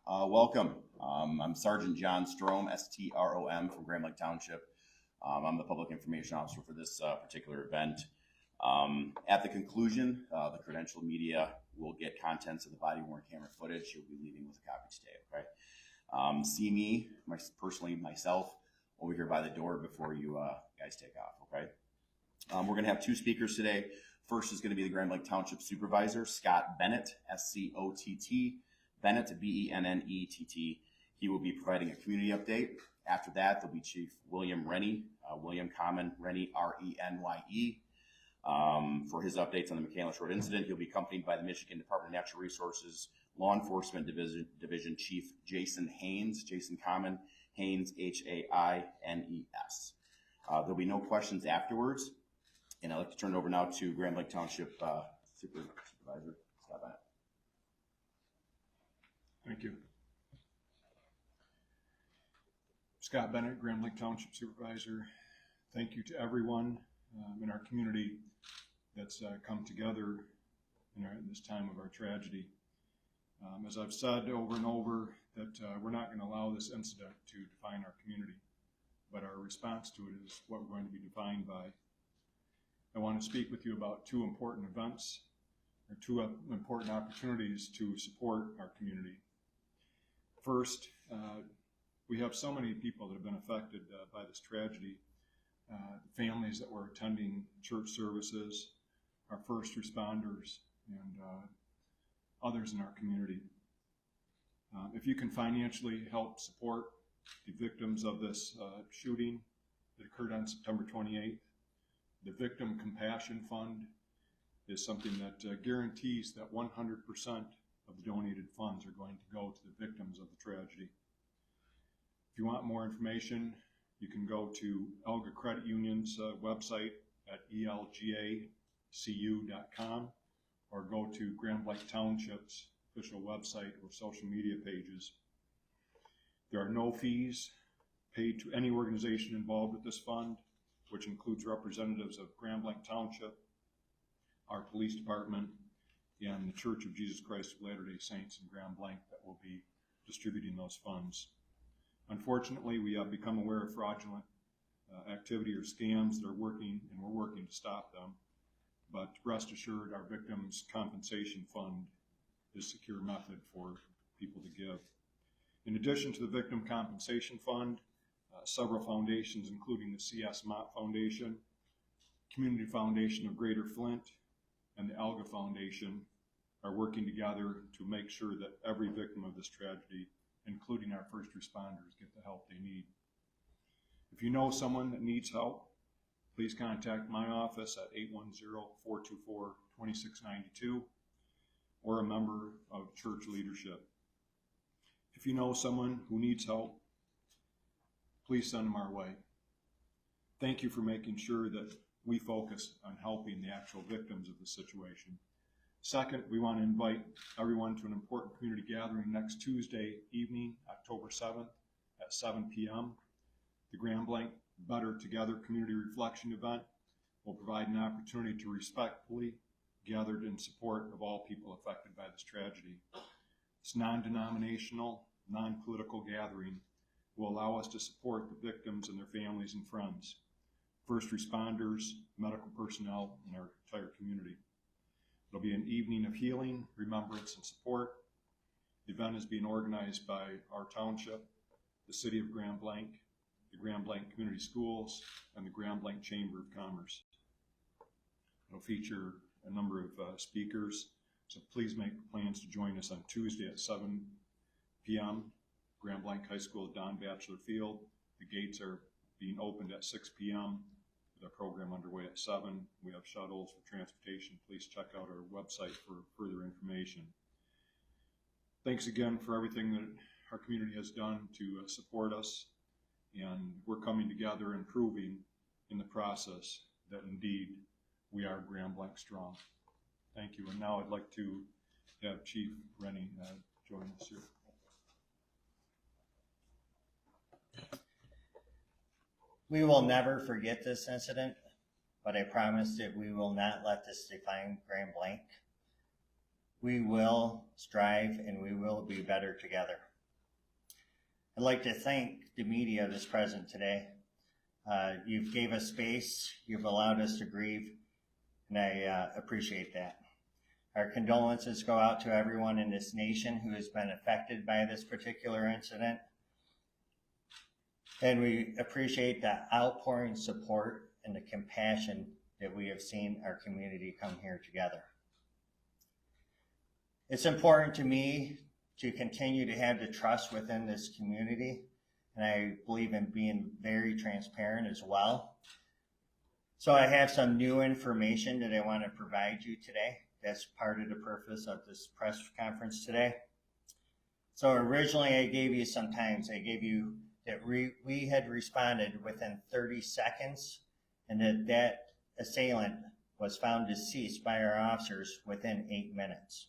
Welcome. I'm Sergeant John Strom, STROM from Grand Blanc Township. I'm the Public Information Officer for this particular event. At the conclusion, the credentialed media will get contents of the body-worn camera footage. You'll be leaving with a copy today, okay? See me, myself, over here by the door before you guys take off, okay? We're going to have two speakers today. First is going to be the Grand Blanc Township Supervisor, Scott Bennett, S-C-O-T-T, Bennett, B-E-N-N-E-T-T. He will be providing a community update. After that, there'll be Chief William Rennie, William Common Rennie, R-E-N-Y-E. For his updates on the McCandless Road incident, he'll be accompanied by the Michigan Department of Natural Resources Law Enforcement Division Chief Jason Haynes, Jason Common, Haynes, H-A-I-N-E-S. There'll be no questions afterwards. And I'd like to turn it over now to Grand Blanc Township Supervisor Scott Bennett. Thank you. Scott Bennett, Grand Blanc Township Supervisor. Thank you to everyone in our community that's come together in this time of our tragedy. As I've said over and over, that we're not going to allow this incident to define our community, but our response to it is what we're going to be defined by. I want to speak with you about two important events, or two important opportunities to support our community. First, we have so many people that have been affected by this tragedy. The families that were attending church services, our first responders, and others in our community. If you can financially help support the victims of this shooting that occurred on September 28th, the Victim Compassion Fund is something that guarantees that 100% of the donated funds are going to go to the victims of the tragedy. If you want more information, you can go to Elga Credit Union's website at elgacu.com or go to Grand Blanc Township's official website or social media pages. There are no fees paid to any organization involved with this fund, which includes representatives of Grand Blanc Township, our police department, and the Church of Jesus Christ of Latter-day Saints in Grand Blanc that will be distributing those funds. Unfortunately, we have become aware of fraudulent activity or scams that are working, and we're working to stop them. But rest assured, our Victims Compensation Fund is a secure method for people to give. In addition to the Victim Compensation Fund, several foundations, including the C.S. Mott Foundation, Community Foundation of Greater Flint, and the Alga Foundation are working together to make sure that every victim of this tragedy, including our first responders, get the help they need. If you know someone that needs help, please contact my office at 810-424-2692 or a member of church leadership. If you know someone who needs help, please send them our way. Thank you for making sure that we focus on helping the actual victims of the situation. Second, we want to invite everyone to an important community gathering next Tuesday evening, October 7th at 7 p.m. The Grand Blanc Better Together Community Reflection event will provide an opportunity to respectfully gather in support of all people affected by this tragedy. This non-denominational, non-political gathering will allow us to support the victims and their families and friends, first responders, medical personnel, and our entire community. It'll be an evening of healing, remembrance, and support. The event is being organized by our township, the City of Grand Blanc, the Grand Blanc Community Schools, and the Grand Blanc Chamber of Commerce. It'll feature a number of speakers, so please make plans to join us on Tuesday at 7 p.m. Grand Blanc High School Don Batchelor Field. The gates are being opened at 6 p.m. with our program underway at 7. We have shuttles for transportation. Please check out our website for further information. Thanks again for everything that our community has done to support us, and we're coming together and proving in the process that indeed we are Grand Blanc strong. Thank you. And now I'd like to have Chief Rennie join us here. We will never forget this incident, but I promise that we will not let this define Grand Blanc. We will strive and we will be better together. I'd like to thank the media that's present today. You've gave us space, you've allowed us to grieve, and I appreciate that. Our condolences go out to everyone in this nation who has been affected by this particular incident. And we appreciate the outpouring support and the compassion that we have seen our community come here together. It's important to me to continue to have the trust within this community, and I believe in being very transparent as well. So I have some new information that I want to provide you today. That's part of the purpose of this press conference today. So originally I gave you some times. I gave you that we had responded within 30 seconds and that assailant was found deceased by our officers within 8 minutes.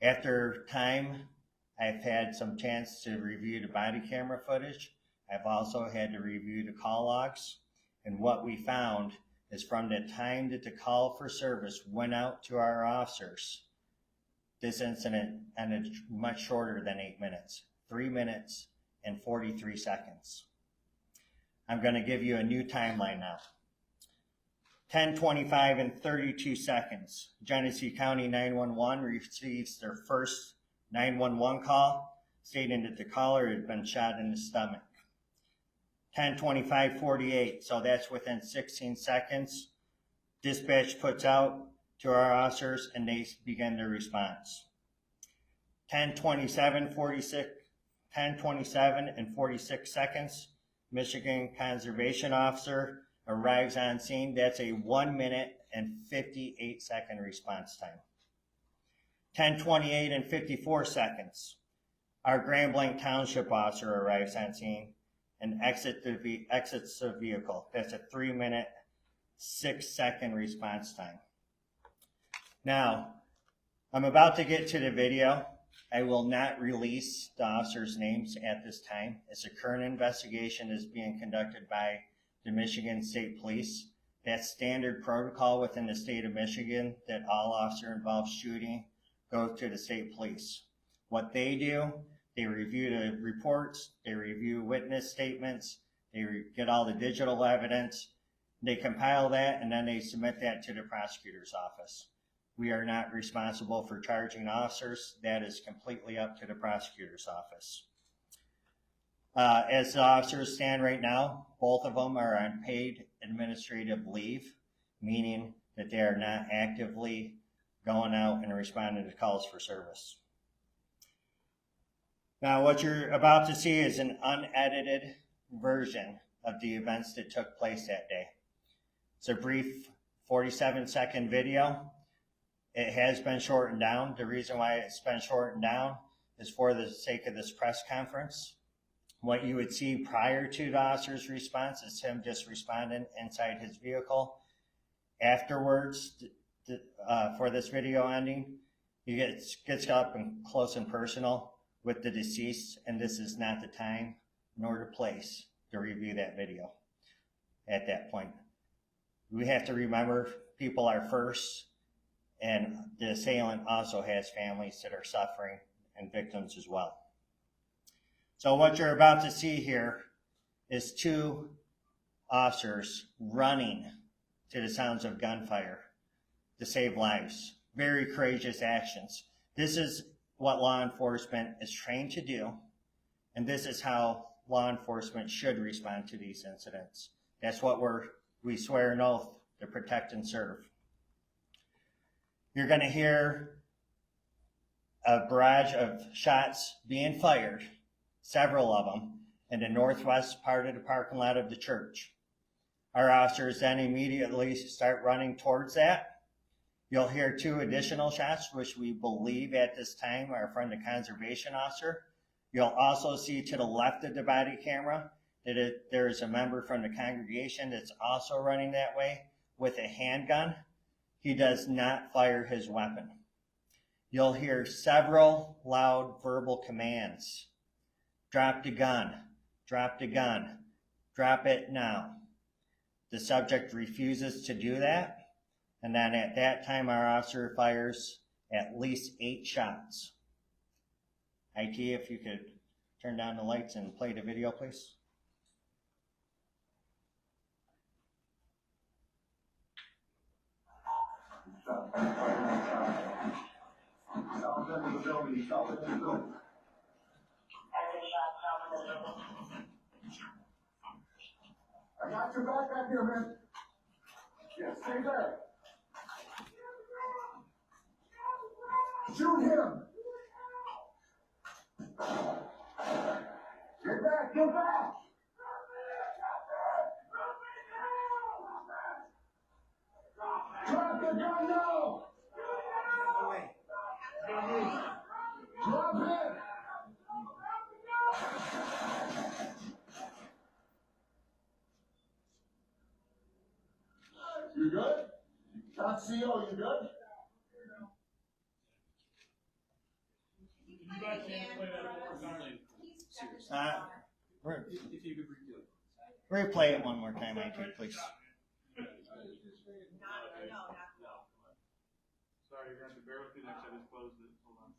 After time, I've had some chance to review the body camera footage. I've also had to review the call logs. And what we found is from the time that the call for service went out to our officers, this incident ended much shorter than 8 minutes, 3 minutes and 43 seconds. I'm going to give you a new timeline now. 10:25 and 32 seconds. Genesee County 911 receives their first 911 call stating that the caller had been shot in the stomach. 10:25:48, so that's within 16 seconds. Dispatch puts out to our officers and they begin their response. 10:27 and 46 seconds, Michigan Conservation Officer arrives on scene. That's a 1 minute and 58 second response time. 10:28 and 54 seconds, our Grand Blanc Township Officer arrives on scene and exits the vehicle. That's a 3 minute, 6 second response time. Now, I'm about to get to the video. I will not release the officers' names at this time, as the current investigation is being conducted by the Michigan State Police. That's standard protocol within the state of Michigan, that all officer-involved shooting goes to the state police. What they do, they review the reports, they review witness statements, they get all the digital evidence, they compile that, and then they submit that to the prosecutor's office. We are not responsible for charging officers. That is completely up to the prosecutor's office. As the officers stand right now, both of them are on paid administrative leave, meaning that they are not actively going out and responding to calls for service. Now, what you're about to see is an unedited version of the events that took place that day. It's a brief 47-second video. It has been shortened down. The reason why it's been shortened down is for the sake of this press conference. What you would see prior to the officer's response is him just responding inside his vehicle. Afterwards, for this video ending, he gets up and close and personal with the deceased, and this is not the time nor the place to review that video at that point. We have to remember people are first, and the assailant also has families that are suffering and victims as well. So what you're about to see here is two officers running to the sounds of gunfire to save lives. Very courageous actions. This is what law enforcement is trained to do, and this is how law enforcement should respond to these incidents. That's what we swear an oath to protect and serve. You're going to hear a barrage of shots being fired, several of them, in the northwest part of the parking lot of the church. Our officers then immediately start running towards that. You'll hear two additional shots, which we believe at this time are from the conservation officer. You'll also see to the left of the body camera that there is a member from the congregation that's also running that way with a handgun. He does not fire his weapon. You'll hear several loud verbal commands. Drop the gun, drop the gun, drop it now. The subject refuses to do that, and then at that time our officer fires at least 8 shots. IT, if you could turn down the lights and play the video, please? I got your back here, man. Yeah, stay there. Shoot him. Get back, get back. Drop the gun now. Drop it. You good? Taxio, you good? You guys can't play that one more time. If you could replay. Replay it one more time, IT, please. No. Sorry, you're going to have to bear with me next. I just closed it. Hold on.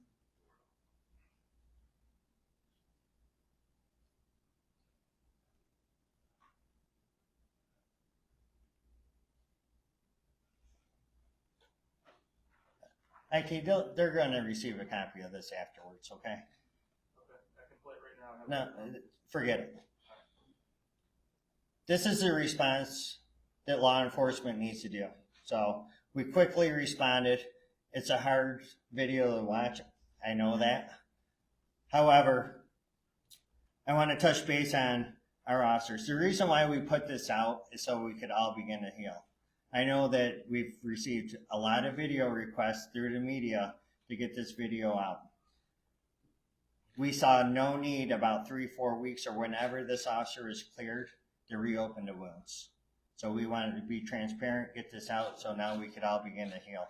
IT, they're going to receive a copy of this afterwards, okay? Okay, I can play it right now. No, forget it. This is the response that law enforcement needs to do. So we quickly responded. It's a hard video to watch. I know that. However, I want to touch base on our officers. The reason why we put this out is so we could all begin to heal. I know that we've received a lot of video requests through the media to get this video out. We saw no need about 3-4 weeks or whenever this officer is cleared to reopen the wounds. So we wanted to be transparent, get this out, so now we could all begin to heal.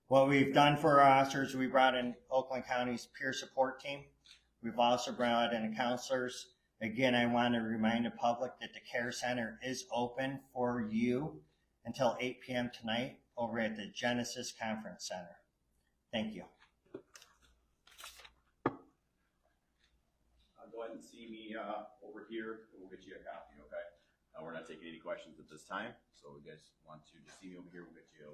What we've done for our officers, we brought in Oakland County's peer support team. We've also brought in counselors. Again, I want to remind the public that the care center is open for you until 8 p.m. tonight over at the Genesis Conference Center. Thank you. Go ahead and see me over here, and we'll get you a copy, okay? We're not taking any questions at this time, so if you guys want to just see me over here, we'll get you a